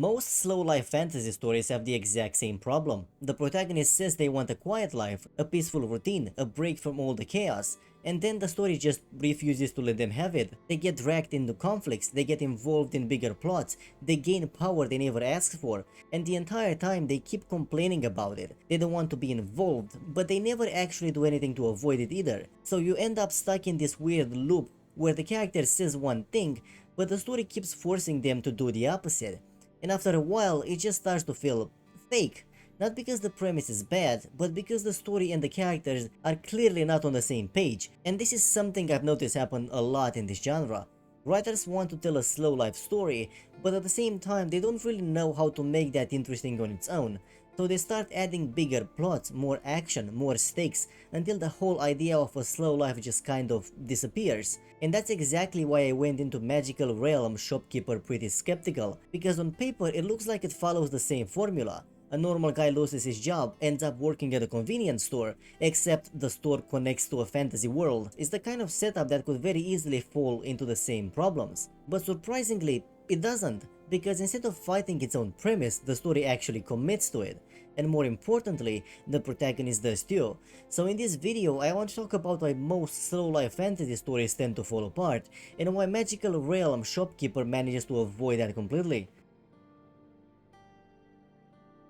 Most slow life fantasy stories have the exact same problem. The protagonist says they want a quiet life, a peaceful routine, a break from all the chaos, and then the story just refuses to let them have it. They get dragged into conflicts, they get involved in bigger plots, they gain power they never asked for, and the entire time they keep complaining about it. They don't want to be involved, but they never actually do anything to avoid it either. So you end up stuck in this weird loop where the character says one thing, but the story keeps forcing them to do the opposite. And after a while, it just starts to feel fake. Not because the premise is bad, but because the story and the characters are clearly not on the same page. And this is something I've noticed happen a lot in this genre. Writers want to tell a slow life story, but at the same time they don't really know how to make that interesting on its own. So they start adding bigger plots, more action, more stakes, until the whole idea of a slow life just kind of disappears. And that's exactly why I went into Magical Realm Shopkeeper pretty skeptical, because on paper it looks like it follows the same formula. A normal guy loses his job, ends up working at a convenience store, except the store connects to a fantasy world. It's the kind of setup that could very easily fall into the same problems. But surprisingly, it doesn't, because instead of fighting its own premise, the story actually commits to it. And more importantly, the protagonist does too. So in this video, I want to talk about why most slow life fantasy stories tend to fall apart, and why Magical Realm Shopkeeper manages to avoid that completely.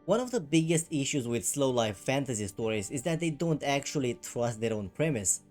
One of the biggest issues with slow life fantasy stories is that they don't actually trust their own premise.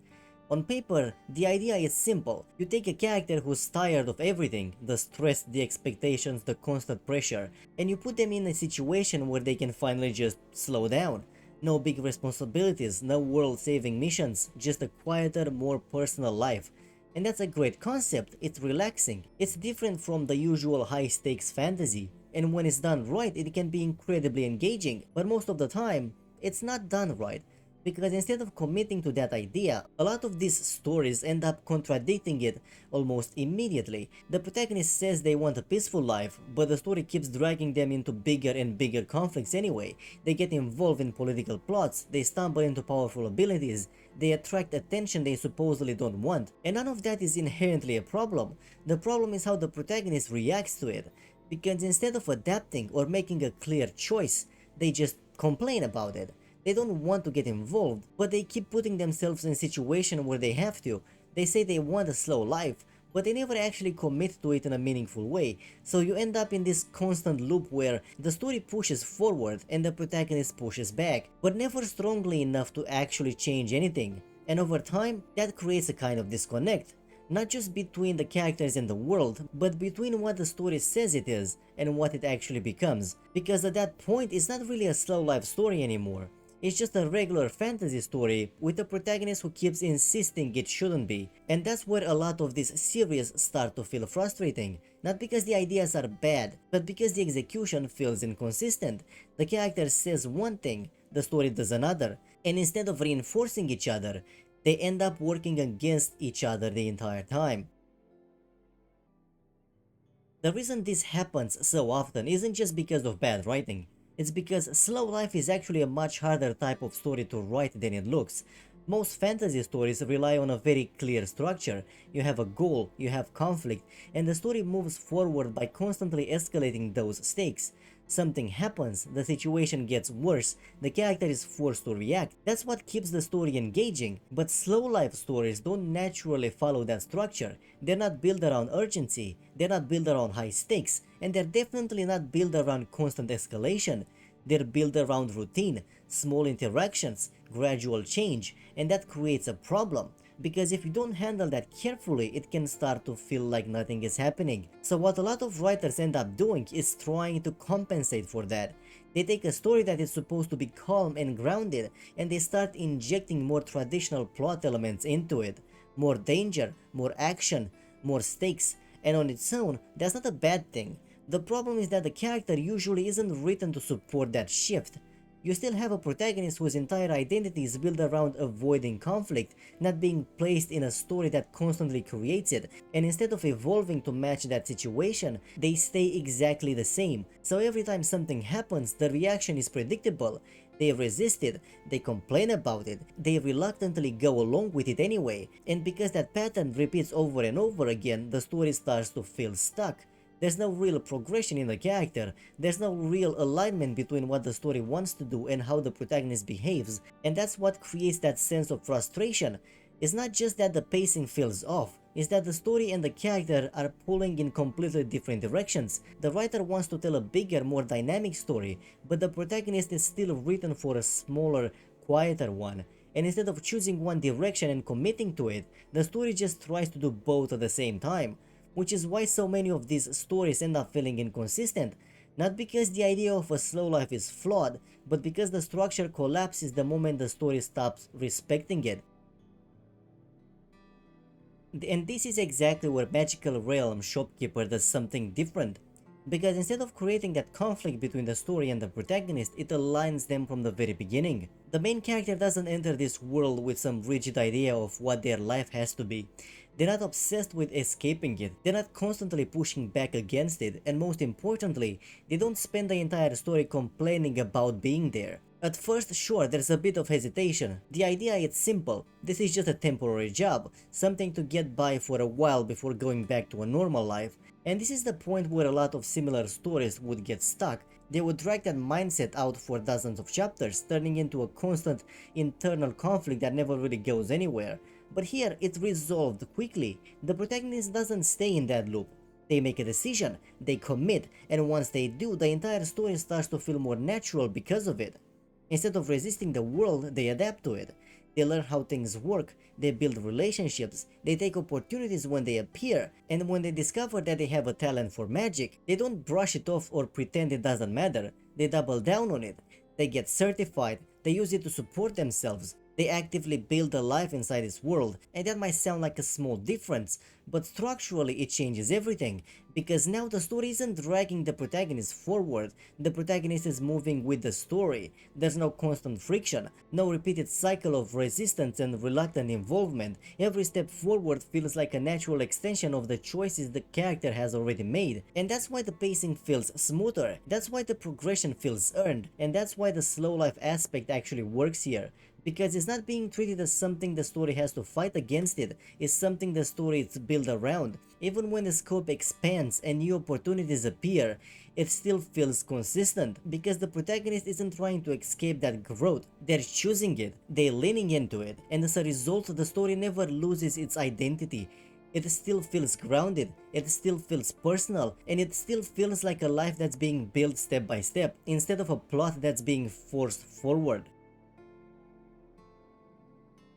On paper, the idea is simple. You take a character who's tired of everything, the stress, the expectations, the constant pressure, and you put them in a situation where they can finally just slow down. No big responsibilities, no world-saving missions, just a quieter, more personal life. And that's a great concept, it's relaxing. It's different from the usual high-stakes fantasy, and when it's done right, it can be incredibly engaging, but most of the time, it's not done right. Because instead of committing to that idea, a lot of these stories end up contradicting it almost immediately. The protagonist says they want a peaceful life, but the story keeps dragging them into bigger and bigger conflicts anyway. They get involved in political plots, they stumble into powerful abilities, they attract attention they supposedly don't want, and none of that is inherently a problem. The problem is how the protagonist reacts to it, because instead of adapting or making a clear choice, they just complain about it. They don't want to get involved, but they keep putting themselves in a situation where they have to. They say they want a slow life, but they never actually commit to it in a meaningful way, so you end up in this constant loop where the story pushes forward and the protagonist pushes back, but never strongly enough to actually change anything. And over time, that creates a kind of disconnect. Not just between the characters and the world, but between what the story says it is and what it actually becomes. Because at that point, it's not really a slow life story anymore. It's just a regular fantasy story with a protagonist who keeps insisting it shouldn't be. And that's where a lot of these series start to feel frustrating. Not because the ideas are bad, but because the execution feels inconsistent. The character says one thing, the story does another, and instead of reinforcing each other, they end up working against each other the entire time. The reason this happens so often isn't just because of bad writing. It's because slow life is actually a much harder type of story to write than it looks. Most fantasy stories rely on a very clear structure. You have a goal, you have conflict, and the story moves forward by constantly escalating those stakes. Something happens, the situation gets worse, the character is forced to react. That's what keeps the story engaging. But slow life stories don't naturally follow that structure. They're not built around urgency, they're not built around high stakes, and they're definitely not built around constant escalation. They're built around routine, small interactions, gradual change, and that creates a problem. Because if you don't handle that carefully, it can start to feel like nothing is happening. So what a lot of writers end up doing is trying to compensate for that. They take a story that is supposed to be calm and grounded, and they start injecting more traditional plot elements into it. More danger, more action, more stakes, and on its own, that's not a bad thing. The problem is that the character usually isn't written to support that shift. You still have a protagonist whose entire identity is built around avoiding conflict, not being placed in a story that constantly creates it, and instead of evolving to match that situation, they stay exactly the same. So every time something happens, the reaction is predictable. They resist it, they complain about it, they reluctantly go along with it anyway, and because that pattern repeats over and over again, the story starts to feel stuck. There's no real progression in the character, there's no real alignment between what the story wants to do and how the protagonist behaves, and that's what creates that sense of frustration. It's not just that the pacing feels off, it's that the story and the character are pulling in completely different directions. The writer wants to tell a bigger, more dynamic story, but the protagonist is still written for a smaller, quieter one. And instead of choosing one direction and committing to it, the story just tries to do both at the same time, which is why so many of these stories end up feeling inconsistent. Not because the idea of a slow life is flawed, but because the structure collapses the moment the story stops respecting it. And this is exactly where Magical Realm Shopkeeper does something different. Because instead of creating that conflict between the story and the protagonist, it aligns them from the very beginning. The main character doesn't enter this world with some rigid idea of what their life has to be. They're not obsessed with escaping it, they're not constantly pushing back against it, and most importantly, they don't spend the entire story complaining about being there. At first, sure, there's a bit of hesitation. The idea is simple. This is just a temporary job, something to get by for a while before going back to a normal life. And this is the point where a lot of similar stories would get stuck. They would drag that mindset out for dozens of chapters, turning into a constant internal conflict that never really goes anywhere. But here, it's resolved quickly. The protagonist doesn't stay in that loop. They make a decision, they commit, and once they do, the entire story starts to feel more natural because of it. Instead of resisting the world, they adapt to it. They learn how things work, they build relationships, they take opportunities when they appear, and when they discover that they have a talent for magic, they don't brush it off or pretend it doesn't matter. They double down on it. They get certified, they use it to support themselves. They actively build a life inside this world, and that might sound like a small difference, but structurally it changes everything, because now the story isn't dragging the protagonist forward, the protagonist is moving with the story. There's no constant friction, no repeated cycle of resistance and reluctant involvement. Every step forward feels like a natural extension of the choices the character has already made, and that's why the pacing feels smoother, that's why the progression feels earned, and that's why the slow life aspect actually works here. Because it's not being treated as something the story has to fight against, it's something the story is built around. Even when the scope expands and new opportunities appear, it still feels consistent, because the protagonist isn't trying to escape that growth, they're choosing it, they're leaning into it, and as a result the story never loses its identity. It still feels grounded, it still feels personal, and it still feels like a life that's being built step by step, instead of a plot that's being forced forward.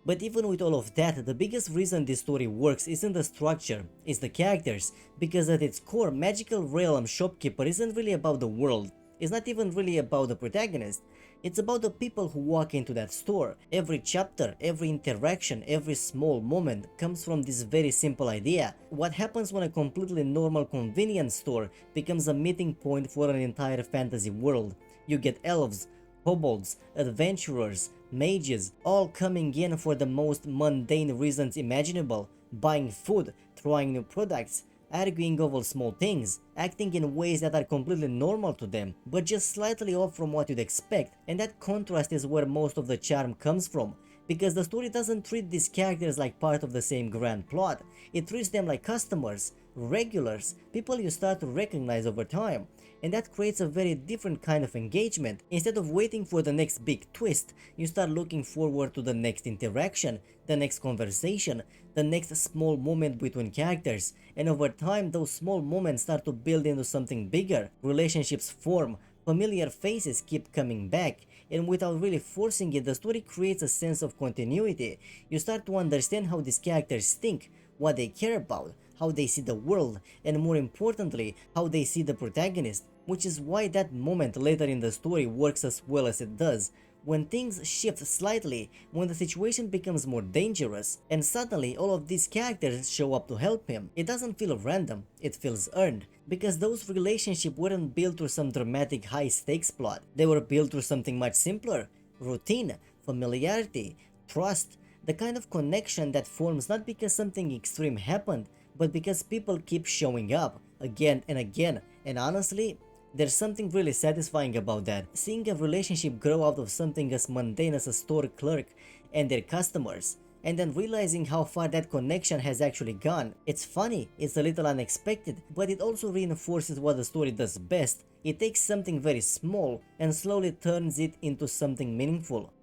But even with all of that, the biggest reason this story works isn't the structure, it's the characters, because at its core, Magical Realm Shopkeeper isn't really about the world, it's not even really about the protagonist, it's about the people who walk into that store. Every chapter, every interaction, every small moment comes from this very simple idea. What happens when a completely normal convenience store becomes a meeting point for an entire fantasy world? You get elves, kobolds, adventurers, mages, all coming in for the most mundane reasons imaginable, buying food, trying new products, arguing over small things, acting in ways that are completely normal to them, but just slightly off from what you'd expect, and that contrast is where most of the charm comes from. Because the story doesn't treat these characters like part of the same grand plot, it treats them like customers, regulars, people you start to recognize over time, and that creates a very different kind of engagement. Instead of waiting for the next big twist, you start looking forward to the next interaction, the next conversation, the next small moment between characters, and over time those small moments start to build into something bigger. Relationships form, familiar faces keep coming back, and without really forcing it, the story creates a sense of continuity. You start to understand how these characters think, what they care about, how they see the world, and more importantly, how they see the protagonist, which is why that moment later in the story works as well as it does. When things shift slightly, when the situation becomes more dangerous, and suddenly all of these characters show up to help him, it doesn't feel random, it feels earned, because those relationships weren't built through some dramatic high-stakes plot, they were built through something much simpler: routine, familiarity, trust, the kind of connection that forms not because something extreme happened, but because people keep showing up, again and again, and honestly, there's something really satisfying about that, seeing a relationship grow out of something as mundane as a store clerk and their customers. and then realizing how far that connection has actually gone. It's funny, it's a little unexpected, but it also reinforces what the story does best. It takes something very small and slowly turns it into something meaningful.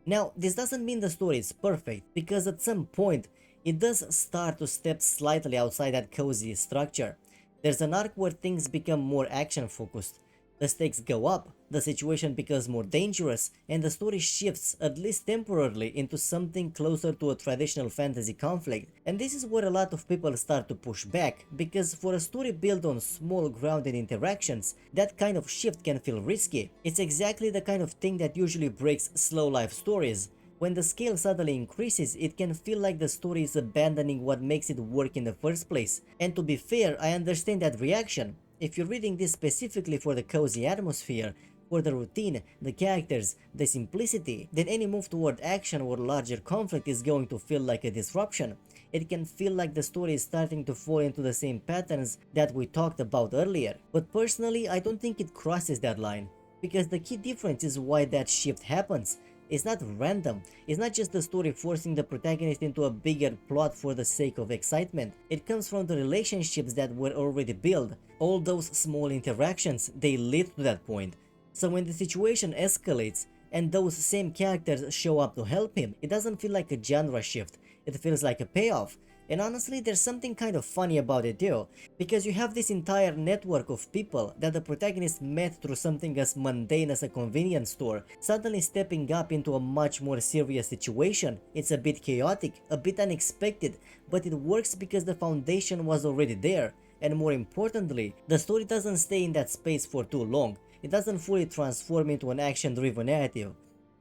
Now, this doesn't mean the story is perfect, because at some point, it does start to step slightly outside that cozy structure. There's an arc where things become more action focused. The stakes go up, the situation becomes more dangerous, and the story shifts, at least temporarily, into something closer to a traditional fantasy conflict. And this is where a lot of people start to push back, because for a story built on small grounded interactions, that kind of shift can feel risky. It's exactly the kind of thing that usually breaks slow life stories. When the scale suddenly increases, it can feel like the story is abandoning what makes it work in the first place. And to be fair, I understand that reaction. If you're reading this specifically for the cozy atmosphere, for the routine, the characters, the simplicity, then any move toward action or larger conflict is going to feel like a disruption. It can feel like the story is starting to fall into the same patterns that we talked about earlier. But personally, I don't think it crosses that line, because the key difference is why that shift happens. It's not random. It's not just the story forcing the protagonist into a bigger plot for the sake of excitement. It comes from the relationships that were already built. All those small interactions, they lead to that point. So when the situation escalates and those same characters show up to help him, it doesn't feel like a genre shift. It feels like a payoff. And honestly, there's something kind of funny about it too, because you have this entire network of people that the protagonist met through something as mundane as a convenience store, suddenly stepping up into a much more serious situation. It's a bit chaotic, a bit unexpected, but it works because the foundation was already there. And more importantly, the story doesn't stay in that space for too long. It doesn't fully transform into an action-driven narrative.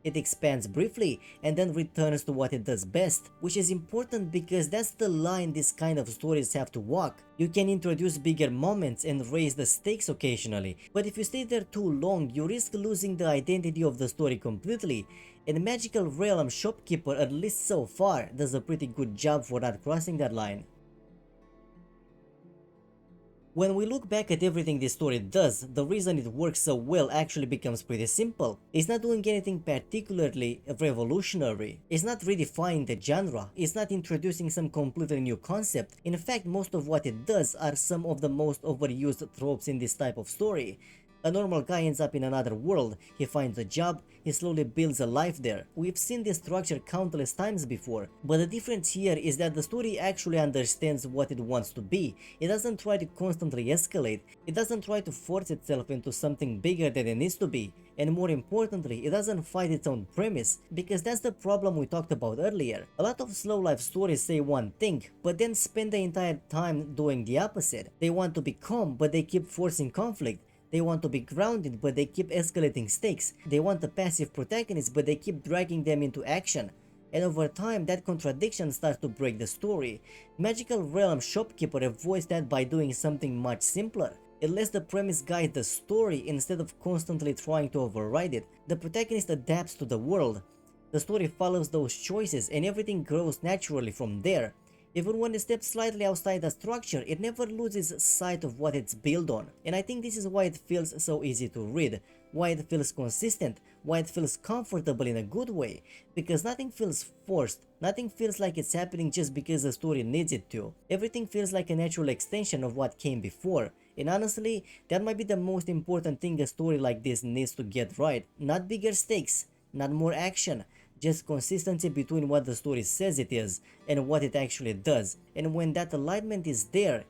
It expands briefly and then returns to what it does best, which is important because that's the line these kind of stories have to walk. You can introduce bigger moments and raise the stakes occasionally, but if you stay there too long, you risk losing the identity of the story completely. And Magical Realm Shopkeeper, at least so far, does a pretty good job for not crossing that line. When we look back at everything this story does, the reason it works so well actually becomes pretty simple. It's not doing anything particularly revolutionary. It's not redefining the genre. It's not introducing some completely new concept. In fact, most of what it does are some of the most overused tropes in this type of story. A normal guy ends up in another world, he finds a job, he slowly builds a life there. We've seen this structure countless times before, but the difference here is that the story actually understands what it wants to be. It doesn't try to constantly escalate, it doesn't try to force itself into something bigger than it needs to be, and more importantly, it doesn't fight its own premise, because that's the problem we talked about earlier. A lot of slow life stories say one thing, but then spend the entire time doing the opposite. They want to be calm, but they keep forcing conflict. They want to be grounded, but they keep escalating stakes. They want a passive protagonist, but they keep dragging them into action. And over time, that contradiction starts to break the story. Magical Realm Shopkeeper avoids that by doing something much simpler. It lets the premise guide the story instead of constantly trying to override it. The protagonist adapts to the world. The story follows those choices and everything grows naturally from there. Even when it steps slightly outside the structure, it never loses sight of what it's built on. And I think this is why it feels so easy to read, why it feels consistent, why it feels comfortable in a good way. Because nothing feels forced, nothing feels like it's happening just because the story needs it to. Everything feels like a natural extension of what came before. And honestly, that might be the most important thing a story like this needs to get right. Not bigger stakes, not more action, just consistency between what the story says it is and what it actually does. And when that alignment is there,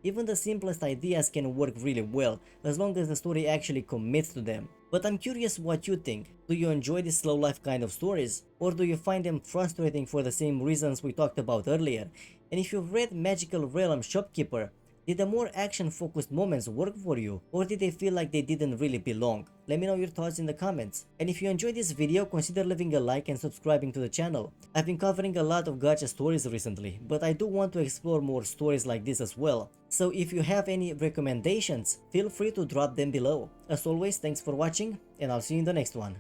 even the simplest ideas can work really well as long as the story actually commits to them. But I'm curious what you think. Do you enjoy these slow life kind of stories? Or do you find them frustrating for the same reasons we talked about earlier? And if you've read Magical Realm Shopkeeper, did the more action-focused moments work for you, or did they feel like they didn't really belong? Let me know your thoughts in the comments. And if you enjoyed this video, consider leaving a like and subscribing to the channel. I've been covering a lot of gacha stories recently, but I do want to explore more stories like this as well. So if you have any recommendations, feel free to drop them below. As always, thanks for watching, and I'll see you in the next one.